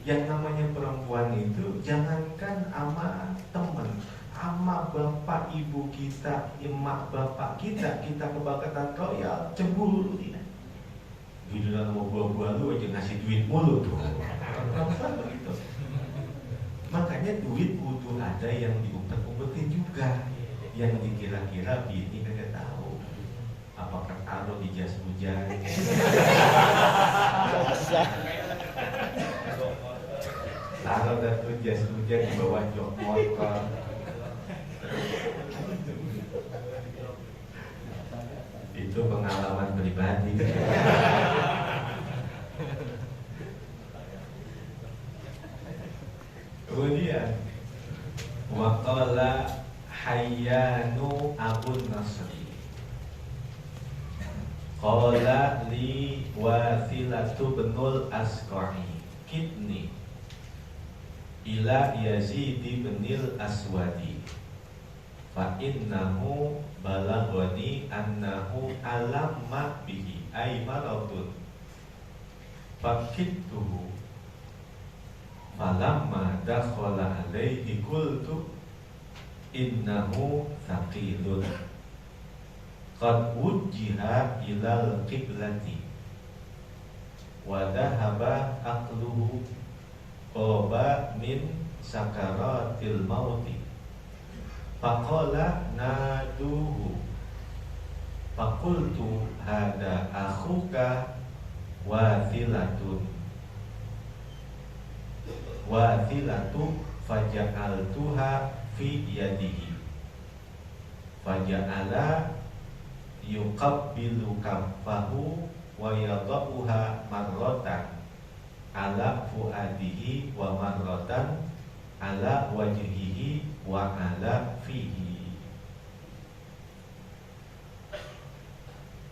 Yang namanya perempuan itu jangankan ama temen, ama bapak ibu kita, emak bapak kita kebangkatan royal, cemburu tidak. Giliran mau buah-buah lu aja ngasih duit mulu tuh. Perempuan begitu. Makanya duit butuh ada yang diumpet-umpetin juga, yang dikira-kira bini kagak tahu. Apakah taruh di jas hujan? Taruh tuh jas hujan di bawah jok motor. Itu pengalaman pribadi. Kemudian waqala Hayyanu Abun Nasri qala li Wasilatu binul Asqari kidni ila Yazid binil Aswadi fa innahu balaghani annahu alamma bihi ay maradun fakittuhu falamma dakhala alaihi qultu innahu thaqilun qad wujjiha ilal qiblati wa dhahaba aqluhu qaba min sakaratil mauti faqala naduhu faqultu hada akhuka wathilatu faja'altuha fi yadihi faja'ala yuqabbilu kaffahu wa yadauha marratan ala fuadihi wa marratan ala wajhihi wa ala fihi.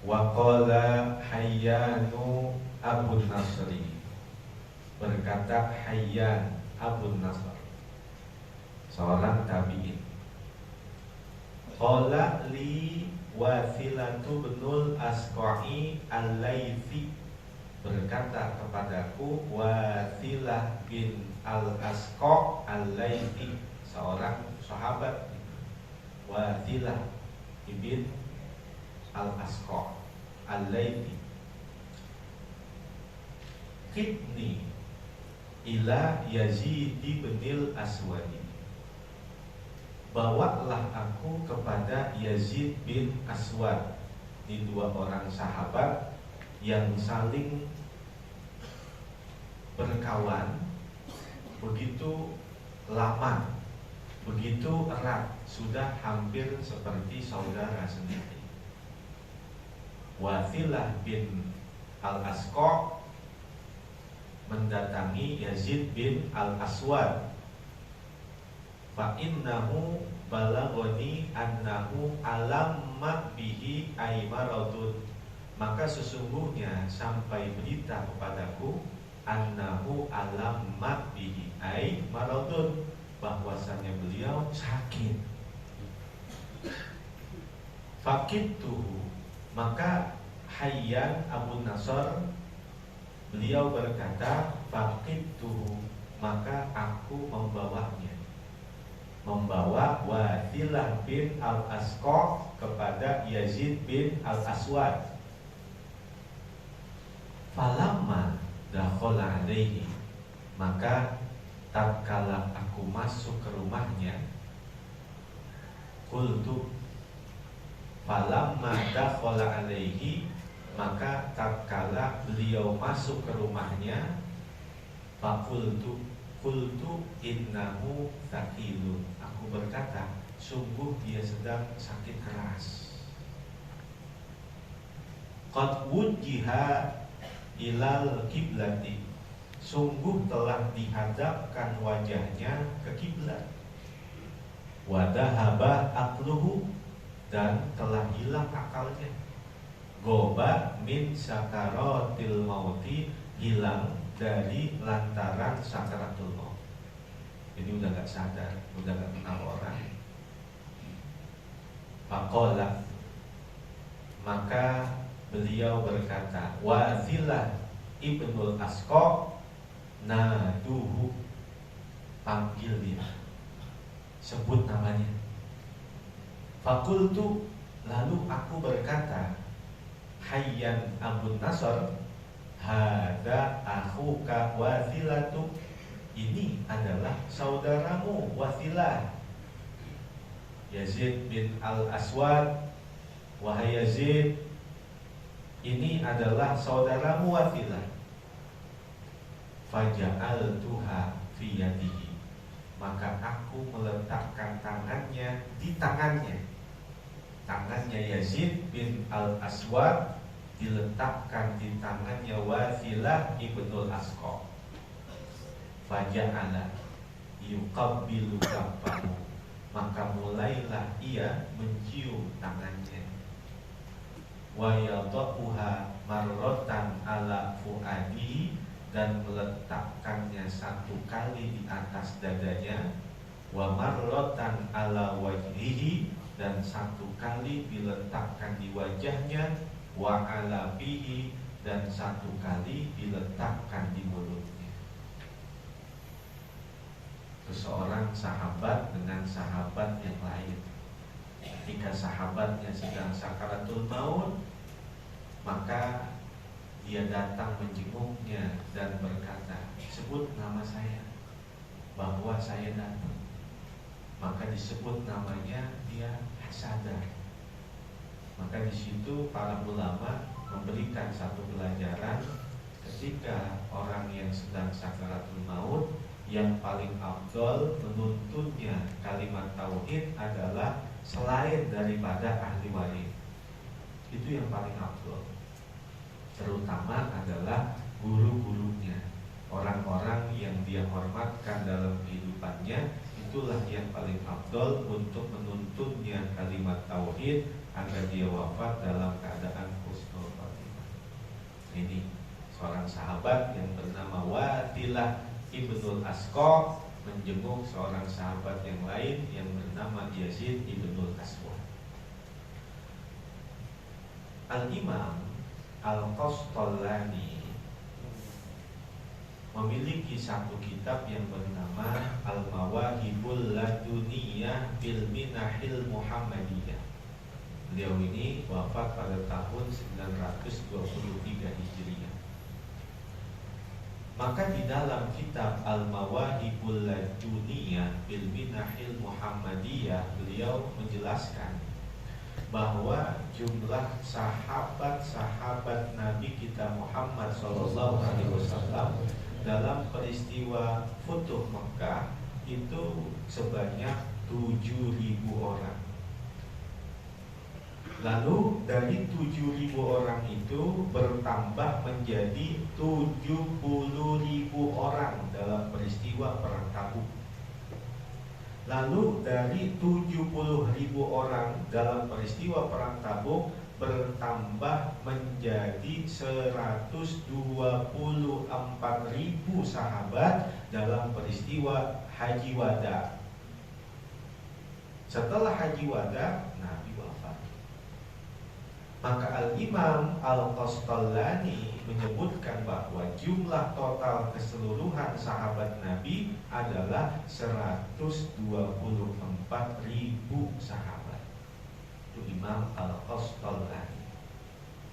Wa qala Hayyanu Abun Nasri, berkata Hayyan Abun Nasr, seorang tabi'in, qala li Wasilatu binul Asqa'i al-Laythi, berkata kepadaku Wasilah bin al-Asqa' al-Laythi, seorang sahabat. Wasilah bin al-Asqa' al-Laythi, kidni ila Yazid binil Aswadi, bawalah aku kepada Yazid bin Aswad. Ini dua orang sahabat yang saling berkawan begitu lama, begitu erat, sudah hampir seperti saudara sendiri. Wasilah bin al-Asqa' mendatangi Yazid bin al-Aswad, fa innahu balaghani annahu alamma bihi ay maradun, maka sesungguhnya sampai berita kepadaku annahu alamma bihi ay maradun, bahwasanya beliau sakit. Fakituhu, maka Hayyan Abu Nasr, beliau berkata fakituhu, maka aku membawanya, membawa Wasilah bin al-Asqa' kepada Yazid bin al-Aswad. Falamma dakhala alaihi, maka tatkala aku masuk ke rumahnya, qultu, falamma dakhala alaihi, maka tatkala beliau masuk ke rumahnya, faqultu, qultu innahu thaqilun, aku berkata sungguh dia sedang sakit keras. Qad wujjiha ilal kiblati, sungguh telah dihadapkan wajahnya ke kiblat. Wa dhahaba aqluhu, dan telah hilang akalnya. Goba min sakaratil mauti, hilang dari lantaran sakaratul maut. Jadi udah gak sadar, udah gak kenal orang. Faqala, maka beliau berkata, Wasilah ibnul Asqa' naduhu, panggil dia, sebut namanya. Fakultu, lalu aku berkata, Hayyan Abu Nasr, hada akhuka Wasilatu, ini adalah saudaramu Wasilah. Yazid bin Al-Aswad, wahai Yazid, ini adalah saudaramu Wasilah. Faja'altuha fi yadihi, maka aku meletakkan tangannya di tangannya. Tangannya Yazid bin Al-Aswad diletakkan di tangannya Wasilah ibnul Asqa. Faja'ala yuqabbilu kaffahu, maka mulailah ia mencium tangannya. Wa yadhuha marratan ala fuadi, dan meletakkannya satu kali di atas dadanya. Wa marratan ala wajhihi, dan satu kali diletakkan di wajahnya. Wa ala fihi, dan satu kali diletakkan di mulutnya. Seseorang sahabat dengan sahabat yang lain, ketika sahabatnya sedang sakaratul maut, maka dia datang menjenguknya dan berkata, sebut nama saya, bahwa saya datang. Maka disebut namanya, dia sadar. Maka di situ para ulama memberikan satu pelajaran, ketika orang yang sedang sakaratul maut, yang paling afdol menuntunnya kalimat tauhid adalah selain daripada ahli waris. Itu yang paling afdol. Terutama adalah guru-gurunya, orang-orang yang dia hormatkan dalam kehidupannya. Itulah yang paling afdol untuk menuntunnya kalimat tauhid agar dia wafat dalam keadaan husnul khotimah. Ini seorang sahabat yang bernama Wasilah ibnul Asqa menjenguk seorang sahabat yang lain yang bernama Yazid ibnul Aswad. Al-Imam Al-Qastallani memiliki satu kitab yang bernama Al-Mawahibul Laduniyah bil Minahil Muhammadiyah. Beliau ini wafat pada tahun 923 Hijriah. Maka di dalam kitab Al-Mawahibul Laduniyah bil Minahil Muhammadiyah, beliau menjelaskan bahwa jumlah sahabat-sahabat Nabi kita Muhammad SAW dalam peristiwa Futuh Mekah itu sebanyak 7.000 orang. Lalu dari 7.000 orang itu bertambah menjadi 70.000 orang dalam peristiwa Perang Tabuk. Lalu dari 70.000 orang dalam peristiwa Perang Tabuk bertambah menjadi 124.000 sahabat dalam peristiwa Haji Wada. Setelah Haji Wada, Nabi wafat. Maka Al-Imam Al-Qastallani menyebutkan bahwa jumlah total keseluruhan sahabat Nabi adalah 124.000 sahabat. Itu Imam Al-Qastallani.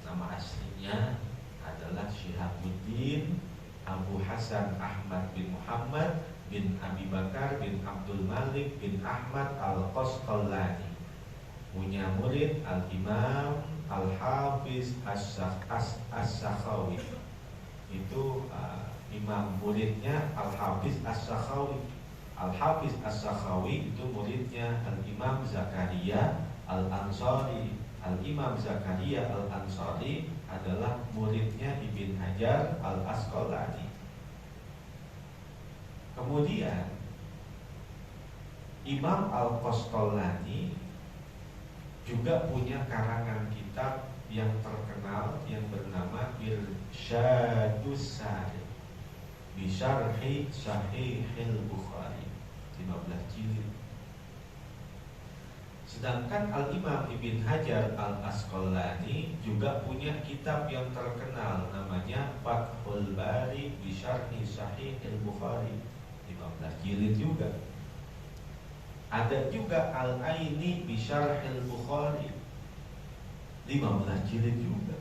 Nama aslinya adalah Syihabuddin Abu Hasan Ahmad bin Muhammad bin Abi Bakar bin Abdul Malik bin Ahmad Al-Qastallani. Punya murid Al-Imam Al-Hafiz As-Sakhawi. Itu imam muridnya Al-Hafiz As-Sakhawi. Al-Hafiz As-Sakhawi itu muridnya Al-Imam Zakaria Al-Ansari. Al-Imam Zakaria Al-Ansari adalah muridnya Ibn Hajar Al-Asqalani. Kemudian Imam Al-Qastallani juga punya karangan kitab yang terkenal yang bernama Irsyadus Sari bi Syarhi Sahihil Bukhari, 15 jilid. Sedangkan Al-Imam Ibn Hajar Al-Asqalani juga punya kitab yang terkenal namanya Fathul Bari bi Syarhi Sahih Al-Bukhari, 15 jilid juga. Ada juga Al-Aini bi Syarh Al-Bukhari, 15 jilid juga.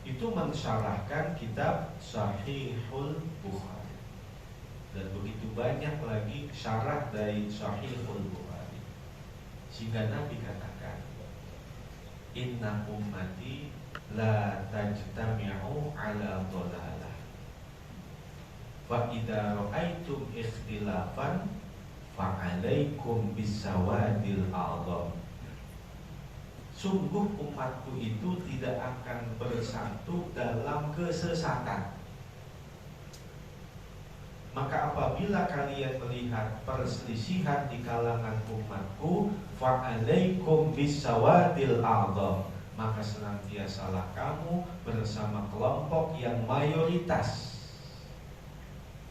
Itu mensyarahkan kitab Sahihul Bukhari. Dan begitu banyak lagi syarah dari Sahihul Bukhari. Sehingga Nabi katakan, inna ummati la tajtami'u ala dhalalah, fa idza ra'aitum ikhtilafan fa'alaikum bisawadil a'dham. Sungguh umatku itu tidak akan bersatu dalam kesesatan. Maka apabila kalian melihat perselisihan di kalangan umatku, fa'alaikum bisawadil a'dham, maka senantiasalah kamu bersama kelompok yang mayoritas.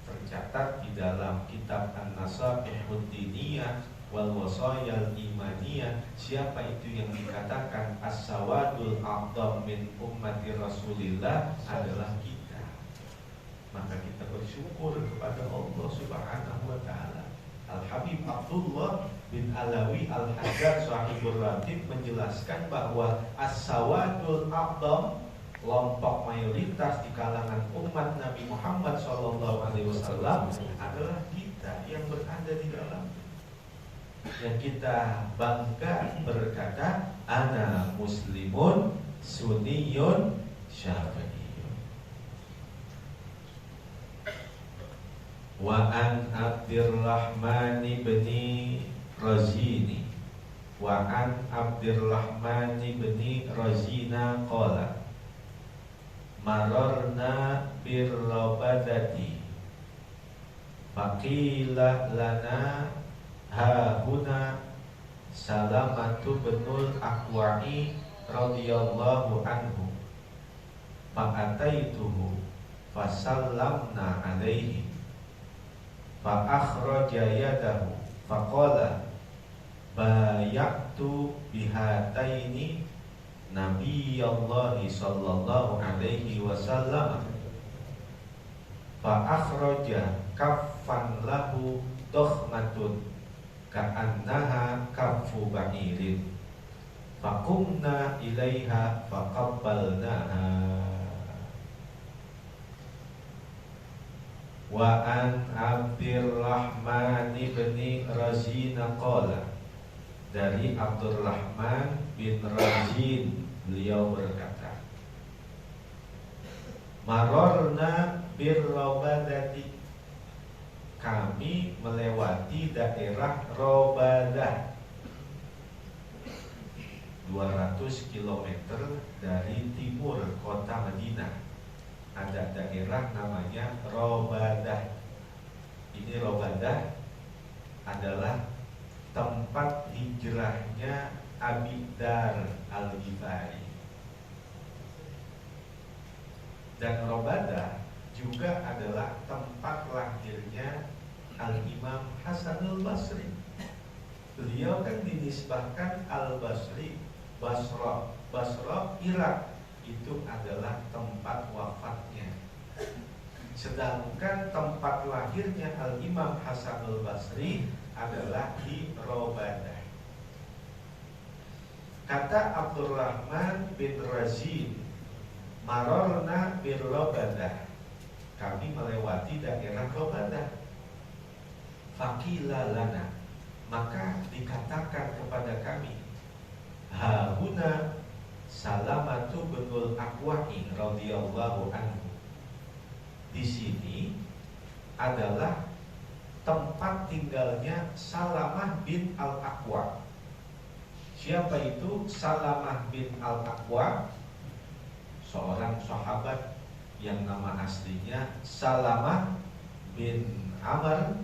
Tercatat di dalam kitab An-Nasa'ihud Diniyah wal Wasayal Imaniyah, siapa itu yang dikatakan as-sawadul a'dham min ummati Rasulillah adalah kita. Maka kita bersyukur kepada Allah Subhanahu wa ta'ala. Al-Habib Abdullah bin Alawi Al-Haddad Sahibur Ratib menjelaskan bahwa as-sawadul a'dham, kelompok mayoritas di kalangan umat Nabi Muhammad SAW adalah kita yang berada di dalam, yang kita bangga berkata ana muslimun sunniyun syafi'i. Wa an Abdurrahman bin Razini, wa an Abdurrahman bin Razina qala mararna birrabadati faqila lana ha huna Salamatu binul Aqwa'i radhiyallahu anhu fa'ataituhu fasallamna alaihi fa akhraja yadahu faqala bayaktu bihataini Nabiyallahi sallallahu alaihi wasallam fa akhraja kaffan lahu dokhmatun ka'annaha kaffu ba'irin faqumna ilaiha faqabbalnaha. Wa an Abdurrahman bin Razina qala, dari Abdurrahman bin Razin beliau berkata, marorna birrabadati, kami melewati daerah Robadah, 200 km dari timur kota Madinah. Ada daerah namanya Robadah. Ini Robadah adalah tempat hijrahnya Abi Dar Al-Ghifari. Dan Robadah juga adalah tempat lahirnya Al-Imam Hasanul Basri. Beliau kan dinisbahkan Al-Basri, Basra. Basra, Irak, itu adalah tempat wafatnya. Sedangkan tempat lahirnya Al-Imam Hasanul Basri adalah di Robadah. Kata Abdurrahman bin Razin, marorna bin Robadah, kami melewati daerah Robadah. Faqila lana, maka dikatakan kepada kami, hahuna Salamatu binul Aqwa'i radhiyallahu anhu. Di sini adalah tempat tinggalnya Salamah bin Al-Aqwa. Siapa itu Salamah bin Al-Aqwa? Seorang sahabat yang nama aslinya Salamah bin Amr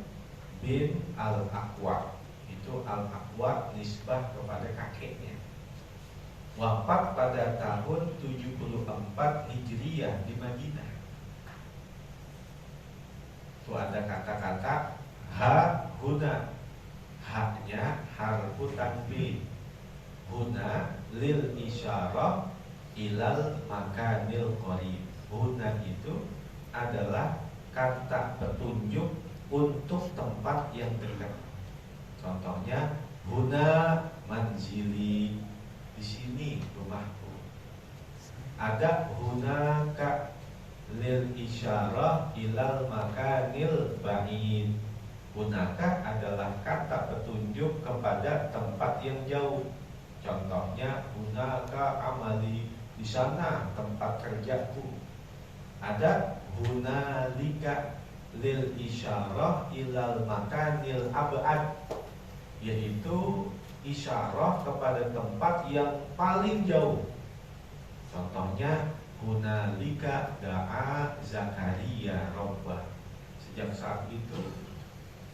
bin Al-Aqwa. Itu Al-Aqwa nisbah kepada kakeknya. Wafat pada tahun 74 Hijriyah di Madinah. Itu ada kata-kata ha huna. haknya harfu tanbih. Huna lil isyarah ilal makanil qarib. Huna itu adalah kata petunjuk untuk tempat yang dekat. Contohnya huna manzili, di sini rumahku. Ada hunaka lil isyarah ilal makanil ba'id. Hunaka adalah kata petunjuk kepada tempat yang jauh. Contohnya hunaka amali, di sana tempat kerjaku. Ada hunalika lil isyarah ilal makanil ab'ad, yaitu isyarah kepada tempat yang paling jauh. Contohnya hunalika da'a Zakaria rabbah. Sejak saat itu,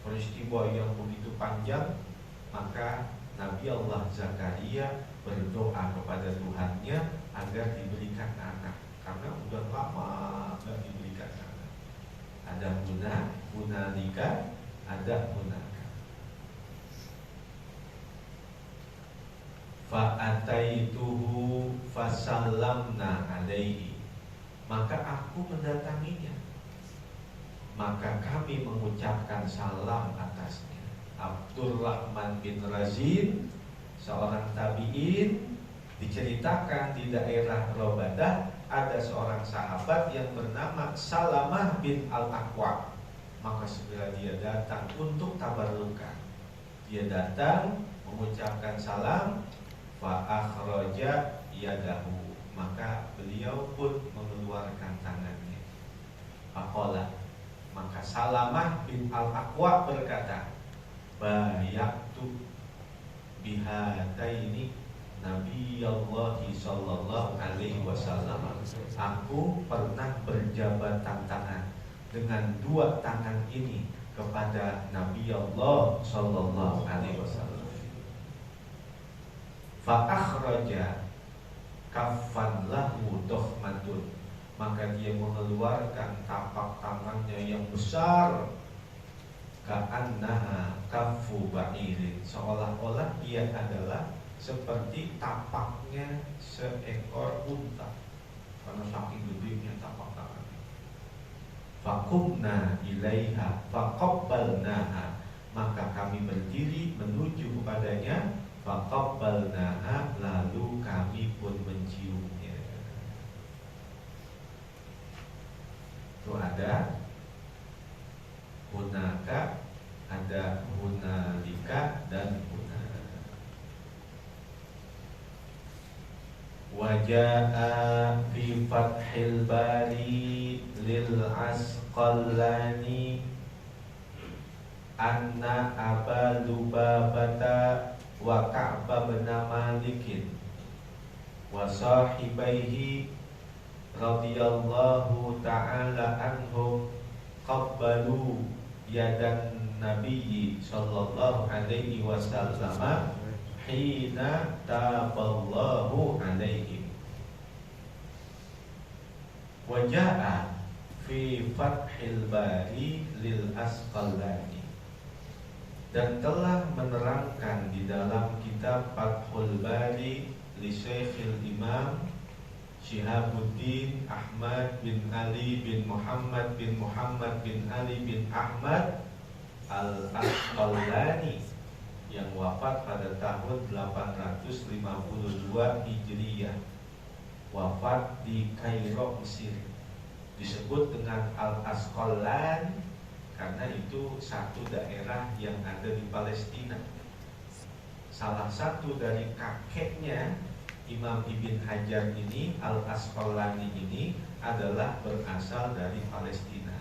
peristiwa yang begitu panjang, maka Nabi Allah Zakaria berdoa kepada Tuhannya agar diberikan anak, karena udah lama gak diberikan anak. Ada hunalika, ada hunaka. Fa'ataituhu fasallamna alaihi, maka aku mendatanginya, maka kami mengucapkan salam atasnya. Abdurrahman bin Razin, seorang tabi'in, diceritakan di daerah Robadah ada seorang sahabat yang bernama Salamah bin Al-Aqwa. Maka segera dia datang untuk tabarrukan. Dia datang mengucapkan salam, fa akhraja yadahu, maka beliau pun mengeluarkan tangannya. Faqala, maka Salamah bin Al-Aqwa berkata, bayaktu bihataini Nabi Allah sallallahu alaihi wasallam, aku pernah berjabatan tangan dengan dua tangan ini kepada Nabi Allah sallallahu alaihi wasallam. Fa akhraja kaffan lahu dohmatun, maka dia mengeluarkan tapak tangannya yang besar, ka'annaha kaffu ba'irin, seolah-olah dia adalah seperti tapaknya seekor unta, karena saking gedenya tapak tangannya. Faqumna ilaiha faqabbalnaha, maka kami berdiri menuju kepadanya. Faqabbalnaha, lalu kami pun menciumnya. Itu ada hunaka, ada hunalika, dan hunaka. Waja'a fi Fathil Bari lil Asqalani anna Aba Lubabata wa Ka'ba bin Malikin wa sahibaihi radhiyallahu ta'ala anhum qabbalu yadan Nabi sallallahu alaihi wasallam hina taballahu alaihi. Waja'a fi Fathil Bari lil Asqalani, dan telah menerangkan di dalam kitab Fathul Bari li Syekhil Imam Syihabuddin Ahmad bin Ali bin Muhammad bin Muhammad bin Ali bin Ahmad Al-Asqalani yang wafat pada tahun 852 Hijriyah, wafat di Kairo, Mesir. Disebut dengan Al-Asqalan karena itu satu daerah yang ada di Palestina. Salah satu dari kakeknya Imam Ibn Hajar ini, Al-Asqalani ini, adalah berasal dari Palestina.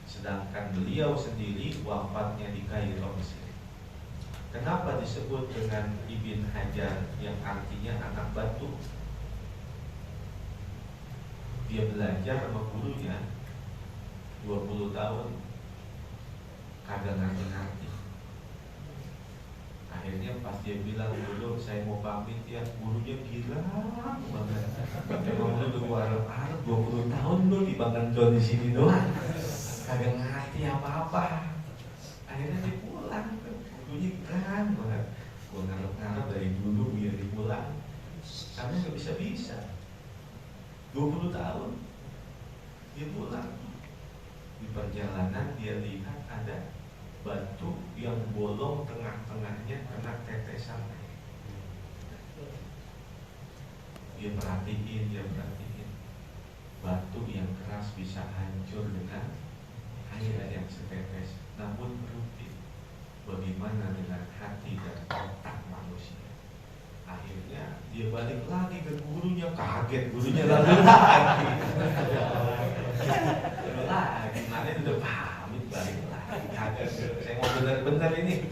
Sedangkan beliau sendiri wafatnya di Kairo, Mesir. Kenapa disebut dengan Ibn Hajar yang artinya anak batu? Dia belajar sama gurunya 20 tahun, kagak ngerti-ngerti. Akhirnya pas dia bilang, dulu saya mau pamit ya, gurunya bilang banget, emang lu tunggu Arab 20 tahun lu di Bangandol di sini doang, kagak ngerti apa-apa. Akhirnya dia pulang, disembunyikan banget. Gue ngarep-ngarep dari dulu biar dipulang, karena nggak bisa 20 tahun dia pulang. Di perjalanan dia lihat ada batu yang bolong, tengah-tengahnya kena tetesan air. Dia perhatiin batu yang keras bisa hancur dengan air yang setetes. Namun rutin, bagaimana dengan hati dan otak manusia? Akhirnya dia balik lagi ke gurunya, kaget gurunya lagi gimana udah pamit balik lagi, kaget. Saya mau benar-benar ini,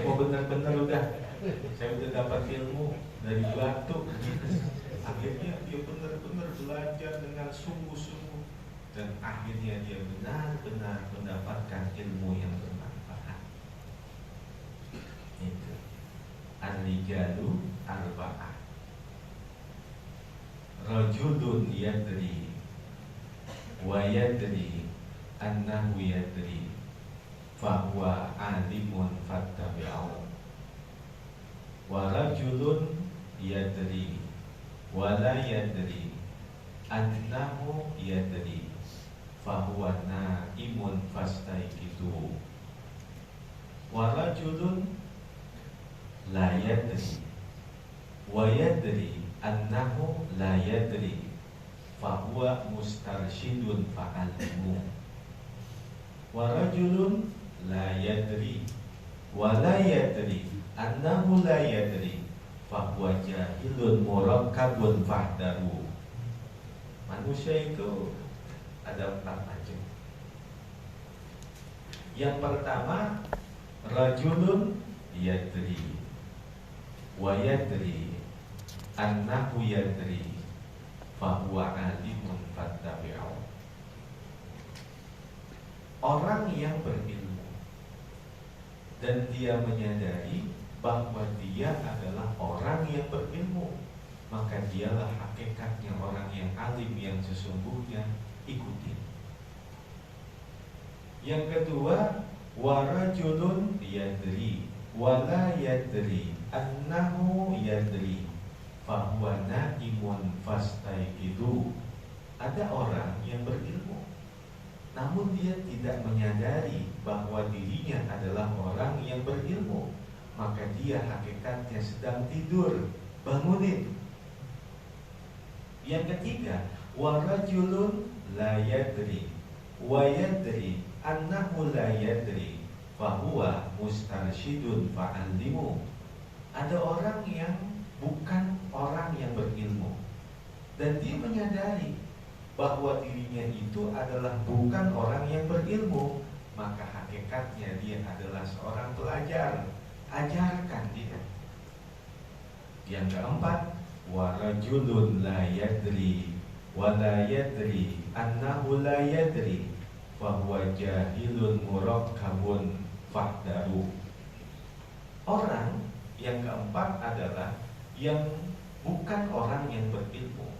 udah, saya udah dapat ilmu dari batu. Akhirnya dia benar-benar belajar dengan sungguh-sungguh, dan akhirnya dia benar-benar mendapatkan ilmu yang bermanfaat. Itu ar-rijalu arba'ah. Rajulun yadri wa yadri annahu yadri fahuwa alimun fattabi'u, wa rajulun yadri wa la yadri annahu yadri fahuwa naimun fastaiqizu, wa rajulun la yadri wa yadri annahu la yadri fahuwa mustarsyidun fa'alimu, wa rajulun la yadri wa la yadri annahu la yadri fahuwa jahilun murakkabun fahdaru. Manusia itu ada 4 macam. Yang pertama, rajulun yadri wa yadri annahu yadri fahuwa alimun fattabi'u. Orang yang berilmu dan dia menyadari bahwa dia adalah orang yang berilmu, maka dialah hakikatnya orang yang alim yang sesungguhnya, ikuti. Yang kedua, warajulun yadri wala yadri annahu yadri fahuwa naimun fastaiqizu. Ada orang yang berilmu, namun dia tidak menyadari bahwa dirinya adalah orang yang berilmu, maka dia hakikatnya sedang tidur, bangunin. Yang ketiga, warajulun la yadri wa yadri annahu la yadri fahuwa mustarsyidun fa'allimu. Ada orang yang bukan orang yang berilmu dan dia menyadari bahwa dirinya itu adalah bukan orang yang berilmu, maka hakikatnya dia adalah seorang pelajar. Ajarkan dia. Yang keempat, warajulun la yadri wa la yadri annahu la yadri fahuwa jahilun murakkabun fahdaru. Orang yang keempat adalah yang bukan orang yang berilmu,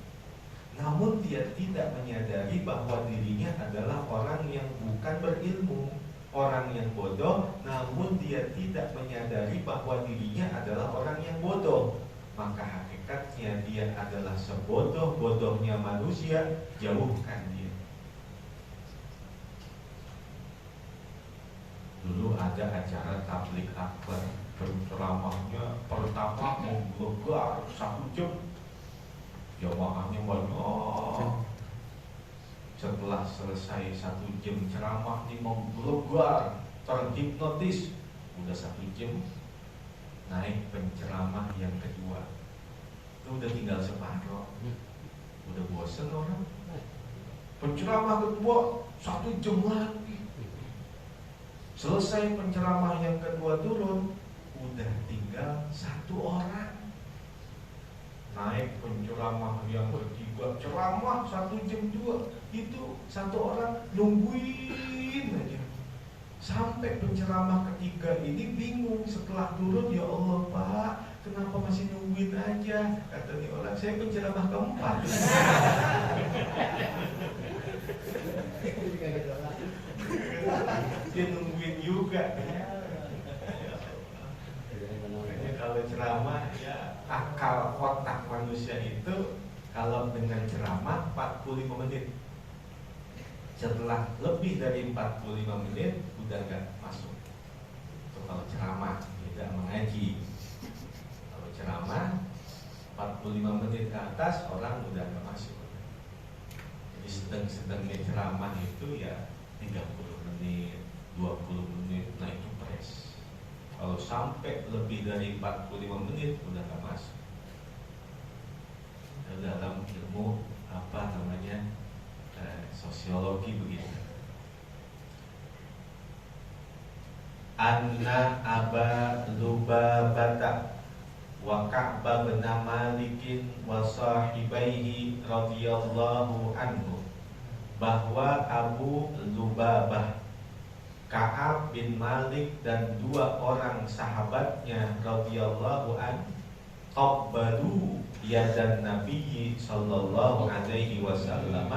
namun dia tidak menyadari bahwa dirinya adalah orang yang bukan berilmu, orang yang bodoh, namun dia tidak menyadari bahwa dirinya adalah orang yang bodoh, maka hakikatnya dia adalah sebodoh-bodohnya manusia. Jauhkan dia. Dulu ada acara tablik akbar, penceramahnya pertama menggelegar 1 jam, jamaahnya banyak. Setelah selesai 1 jam ceramah ini menggelegar, terhipnotis, udah 1 jam, naik penceramah yang kedua. Itu udah tinggal separuh, udah bosen orang. Penceramah kedua 1 jam lagi. Selesai penceramah yang kedua turun, udah tinggal 1 orang. Naik penceramah yang ketiga, ceramah 1 jam juga. Itu 1 orang nungguin aja sampai penceramah ketiga ini bingung. Setelah turun, ya Allah Pak, kenapa masih nungguin aja? Kata nih orang, saya penceramah keempat. Dia nungguin juga. menceramah 45 menit. Setelah lebih dari 45 menit udah gak masuk. Itu kalau ceramah, tidak mengaji. Kalau ceramah 45 menit ke atas orang udah gak masuk. Jadi sedang-sedangnya ceramah itu ya 30 menit, 20 menit, nah itu pres. Kalau sampai lebih dari 45 menit udah gak masuk. Dalam ilmu sosiologi begitu. Anna Aba Lubabata wa Ka'ba bin Malikin wa sahibaihi radhiyallahu anhu, bahwa Abu Lubabah, Ka'ab bin Malik dan dua orang sahabatnya radhiyallahu anhu qabbalu yadan Nabi sallallahu alaihi wasallam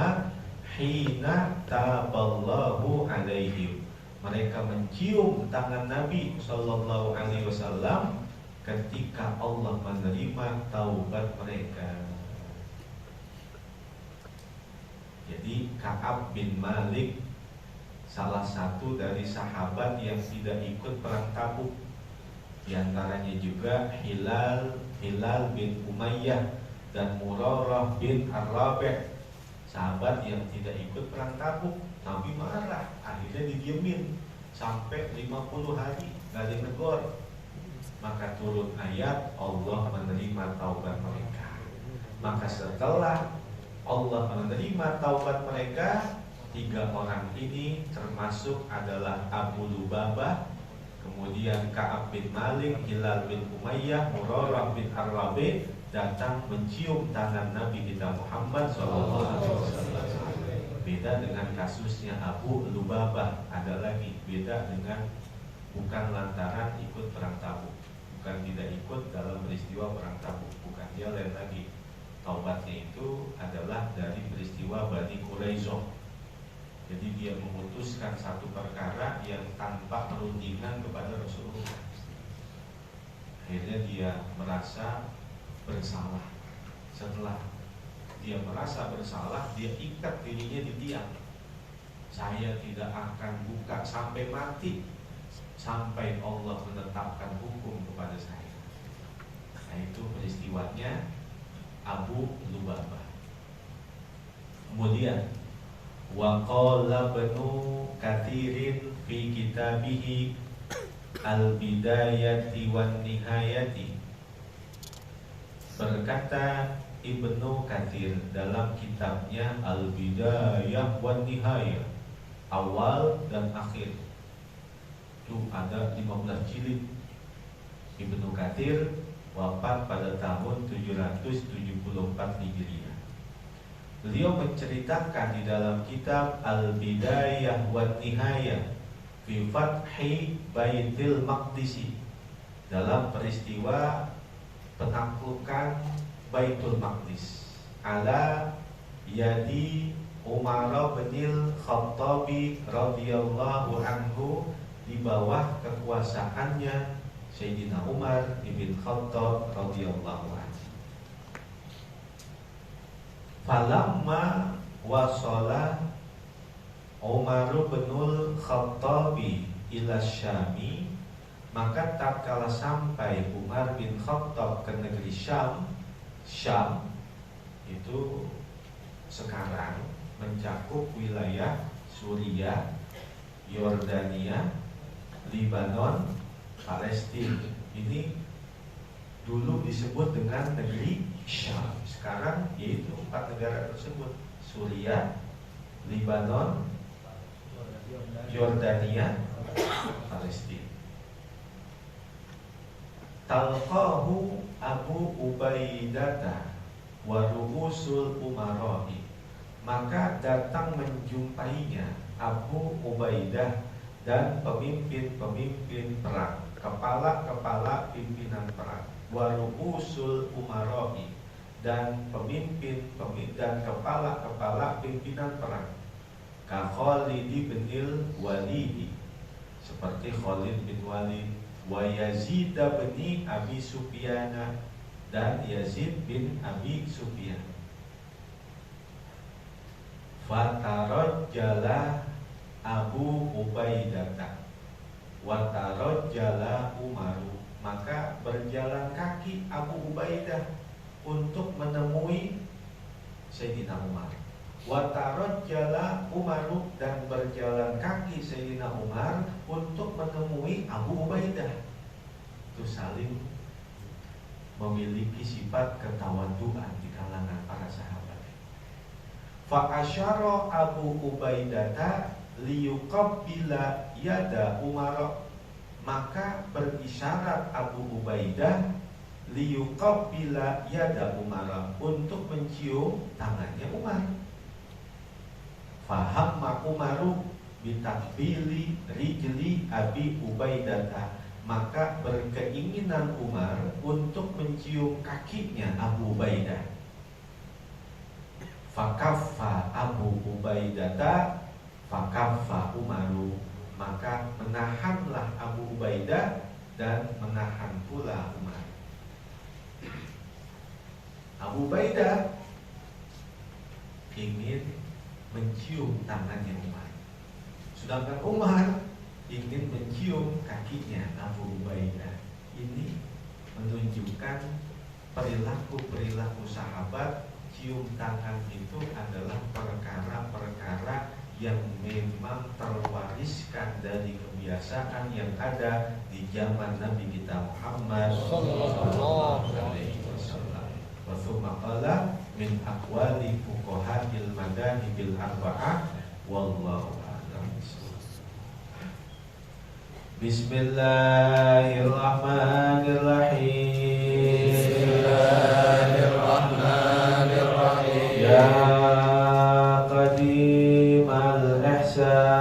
hina taballahu alaihi. Mereka mencium tangan Nabi sallallahu alaihi wasallam ketika Allah menerima taubat mereka. Jadi Ka'ab bin Malik salah satu dari sahabat yang tidak ikut perang Tabuk. Di antaranya juga Hilal bin Umayyah dan Murarah bin Ar-Rabi', sahabat yang tidak ikut perang Tabuk. Nabi marah, akhirnya didiemin sampai 50 hari gak dinegur. Maka turun ayat Allah menerima taubat mereka. Maka setelah Allah menerima taubat mereka, tiga orang ini termasuk adalah Abu Lubabah, kemudian Ka'ab bin Malik, Hilal bin Umayyah, Murarah bin Ar-Rabi' datang mencium tangan Nabi kita Muhammad SAW. Beda dengan kasusnya Abu Lubabah, ada lagi beda dengan bukan lantaran ikut perang Tabuk, bukan tidak ikut dalam peristiwa perang Tabuk, bukan, dia lain lagi. Taubatnya itu adalah dari peristiwa Bani Quraisyah. Jadi dia memutuskan satu perkara yang tanpa perundingan kepada Rasulullah. Akhirnya dia merasa bersalah. Setelah dia merasa bersalah, dia ikat dirinya di tiang. Saya tidak akan buka sampai mati, sampai Allah menetapkan hukum kepada saya. Nah itu peristiwanya Abu Lubabah. Kemudian wa qala Ibnu Katsirin fi kitabihi Al-Bidayati wan Nihayati, berkata Ibnu Katsir dalam kitabnya Al-Bidayah wan Nihayah, awal dan akhir. Itu ada 15 jilid. Ibnu Katsir wafat pada tahun 774 Hijriah. Beliau menceritakan di dalam kitab Al-Bidayah wan Nihayah fi Fathi Baitil Maqdis, dalam peristiwa penaklukan Baitul Maqdis ala yadi Umar bin Khattabi radhiyallahu anhu, di bawah kekuasaannya Sayyidina Umar bin Khattab radhiyallahu anhu. Falamma wasala Umar bin Khattabi ila Syami, maka tatkala sampai Umar bin Khattab ke negeri Syam. Syam itu sekarang mencakup wilayah Suriah, Yordania, Lebanon, Palestina. Ini dulu disebut dengan negeri Syam. Sekarang yaitu 4 negara tersebut: Suriah, Lebanon, Yordania, Palestina. Talqahu Abu Ubaidah wa ru'usul umara'i, maka datang menjumpainya Abu Ubaidah dan pemimpin-pemimpin perang, kepala-kepala pimpinan perang, wa ru'usul umara'i, dan pemimpin dan kepala-kepala pimpinan perang, ka Khalid bin Walid, seperti Khalid bin Walid, wa Yazid bin Abi Sufyan, dan Yazid bin Abi Sufyan. Fatarajjala Abu Ubaidah wa tarajjala Umaru, maka berjalan kaki Abu Ubaidah untuk menemui Sayyidina Umar. Wa tarajjala Umaru, dan berjalan kaki Sayyidina Umar untuk menemui Abu Ubaidah. Itu saling memiliki sifat ketawaduan di kalangan para sahabat. Fa asyara Abu Ubaidah liyuqabbila yada Umar, maka berisyarat Abu Ubaidah liyuqabbila yada Umar, untuk mencium tangannya Umar. Fahamma Umaru bitakbili rijli Abi Ubaidah, maka berkeinginan Umar untuk mencium kakinya Abu Ubaidah. Fakaffa Abu Ubaidah fakaffa Umaru, maka menahanlah Abu Ubaidah dan menahan pula Umar. Abu Ubaidah ingin mencium tangannya Umar, sedangkan Umar ingin mencium kakinya Abu Ubaidah. Ini menunjukkan perilaku-perilaku sahabat. Cium tangan itu adalah perkara-perkara yang memang terwariskan dari kebiasaan yang ada di zaman Nabi kita Muhammad sallallahu alaihi wasallam. Wa tsumma qala min aqwali fuqaha'il madhahibil arba'ah wallahu a'lam. Bismillahirrahmanirrahim. Ya qadimal ihsan